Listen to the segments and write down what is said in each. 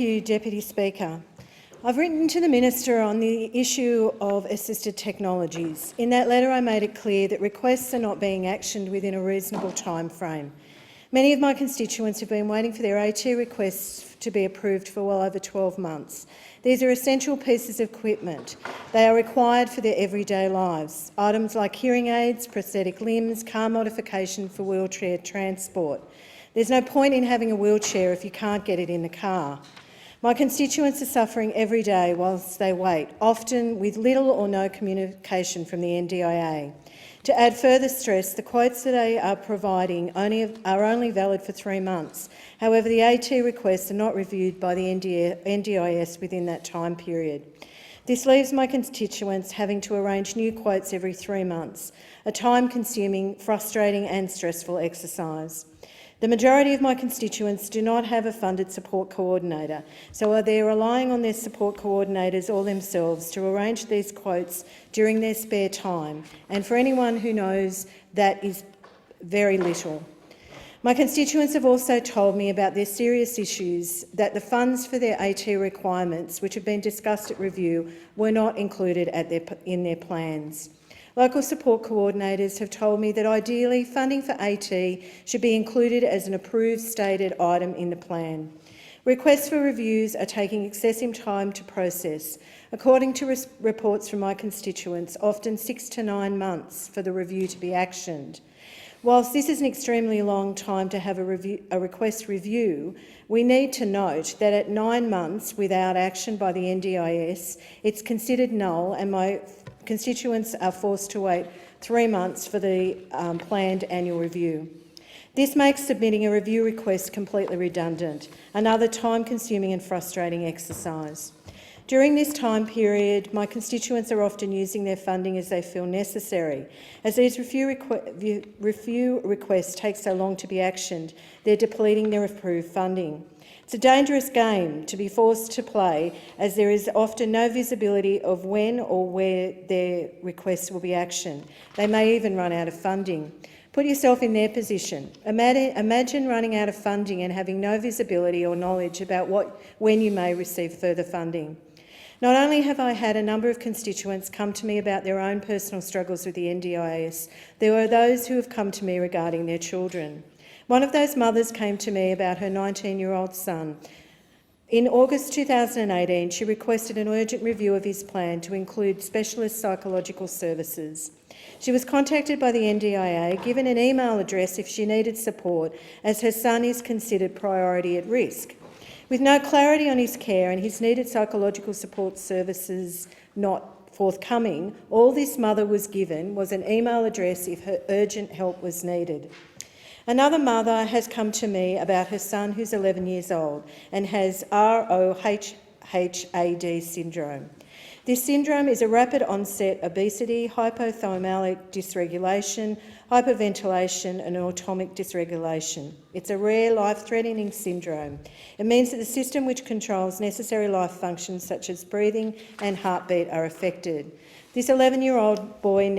Thank you, Deputy Speaker. I've written to the Minister on the issue of assisted technologies. In that letter, I made it clear that requests are not being actioned within a reasonable time frame. Many of my constituents have been waiting for their AT requests to be approved for well over 12 months. These are essential pieces of equipment. They are required for their everyday lives. Items like hearing aids, prosthetic limbs, car modification for wheelchair transport. There's no point in having a wheelchair if you can't get it in the car. My constituents are suffering every day whilst they wait, often with little or no communication from the NDIA. To add further stress, the quotes that they are providing are only valid for 3 months. However, the AT requests are not reviewed by the NDIS within that time period. This leaves my constituents having to arrange new quotes every 3 months, a time-consuming, frustrating and stressful exercise. The majority of my constituents do not have a funded support coordinator, so they're relying on their support coordinators or themselves to arrange these quotes during their spare time, and for anyone who knows, that is very little. My constituents have also told me about their serious issues that the funds for their AT requirements, which have been discussed at review, were not included in their plans. Local support coordinators have told me that ideally funding for AT should be included as an approved stated item in the plan. Requests for reviews are taking excessive time to process. According to reports from my constituents, often 6 to 9 months for the review to be actioned. Whilst this is an extremely long time to have a request review, we need to note that at 9 months without action by the NDIS, it's considered null, and my constituents are forced to wait 3 months for the planned annual review. This makes submitting a review request completely redundant, another time-consuming and frustrating exercise. During this time period, my constituents are often using their funding as they feel necessary. As these review requests take so long to be actioned, they're depleting their approved funding. It's a dangerous game to be forced to play, as there is often no visibility of when or where their requests will be actioned. They may even run out of funding. Put yourself in their position. Imagine running out of funding and having no visibility or knowledge about when you may receive further funding. Not only have I had a number of constituents come to me about their own personal struggles with the NDIS, there are those who have come to me regarding their children. One of those mothers came to me about her 19-year-old son. In August 2018, she requested an urgent review of his plan to include specialist psychological services. She was contacted by the NDIA, given an email address if she needed support, as her son is considered priority at risk. With no clarity on his care and his needed psychological support services not forthcoming, all this mother was given was an email address if her urgent help was needed. Another mother has come to me about her son who's 11 years old and has ROHHAD syndrome. This syndrome is a rapid onset obesity, hypothalamic dysregulation, hyperventilation and autonomic dysregulation. It's a rare, life-threatening syndrome. It means that the system which controls necessary life functions such as breathing and heartbeat are affected. This 11-year-old boy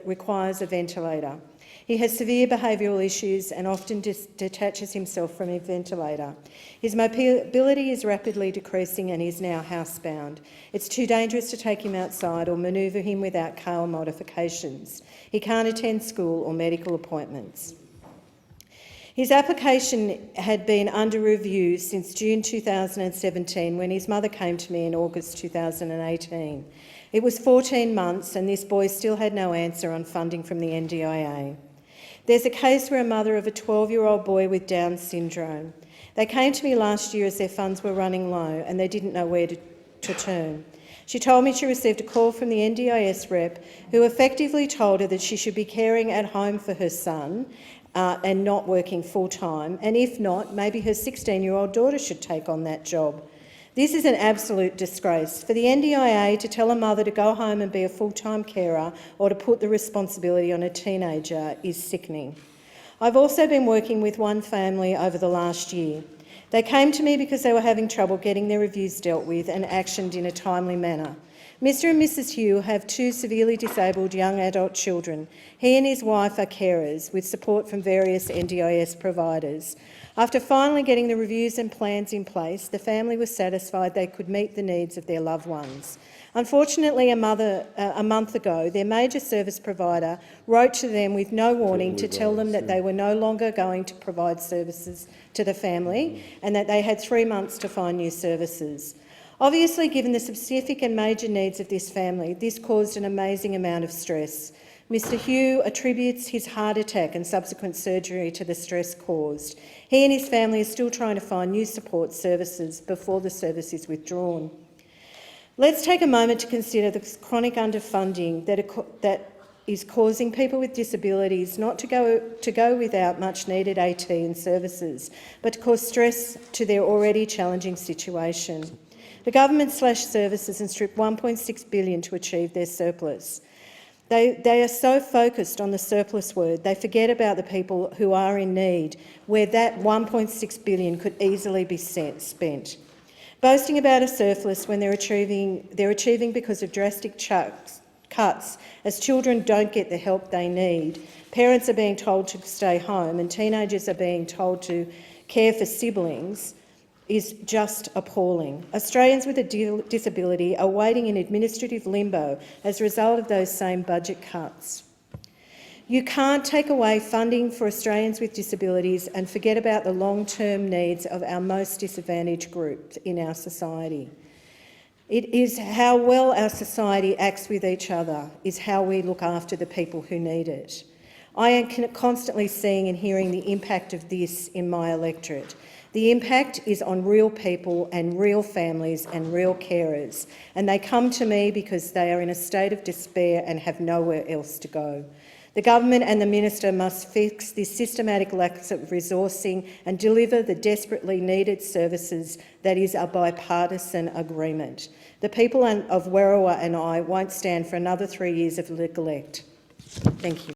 requires a ventilator. He has severe behavioural issues and often detaches himself from a ventilator. His mobility is rapidly decreasing and he is now housebound. It's too dangerous to take him outside or manoeuvre him without car modifications. He can't attend school or medical appointments. His application had been under review since June 2017 when his mother came to me in August 2018. It was 14 months and this boy still had no answer on funding from the NDIA. There's a case where a mother of a 12-year-old boy with Down syndrome. They came to me last year as their funds were running low and they didn't know where to turn. She told me she received a call from the NDIS rep who effectively told her that she should be caring at home for her son and not working full-time, and if not, maybe her 16-year-old daughter should take on that job. This is an absolute disgrace. For the NDIA to tell a mother to go home and be a full-time carer or to put the responsibility on a teenager is sickening. I've also been working with one family over the last year. They came to me because they were having trouble getting their reviews dealt with and actioned in a timely manner. Mr and Mrs Hugh have 2 severely disabled young adult children. He and his wife are carers with support from various NDIS providers. After finally getting the reviews and plans in place, the family was satisfied they could meet the needs of their loved ones. Unfortunately, a month ago, their major service provider wrote to them with no warning to tell them that they were no longer going to provide services to the family and that they had 3 months to find new services. Obviously, given the specific and major needs of this family, this caused an amazing amount of stress. Mr Hugh attributes his heart attack and subsequent surgery to the stress caused. He and his family are still trying to find new support services before the service is withdrawn. Let's take a moment to consider the chronic underfunding that is causing people with disabilities not to go without much-needed AT and services, but to cause stress to their already challenging situation. The government slashed services and stripped $1.6 billion to achieve their surplus. They are so focused on the surplus word, they forget about the people who are in need, where that $1.6 billion could easily be spent. Boasting about a surplus when they're achieving because of drastic cuts, as children don't get the help they need, parents are being told to stay home and teenagers are being told to care for siblings, is just appalling. Australians with a disability are waiting in administrative limbo as a result of those same budget cuts. You can't take away funding for Australians with disabilities and forget about the long-term needs of our most disadvantaged groups in our society. It is how well our society acts with each other, is how we look after the people who need it. I am constantly seeing and hearing the impact of this in my electorate. The impact is on real people and real families and real carers, and they come to me because they are in a state of despair and have nowhere else to go. The government and the minister must fix this systematic lack of resourcing and deliver the desperately needed services that is a bipartisan agreement. The people of Werriwa and I won't stand for another 3 years of neglect. Thank you.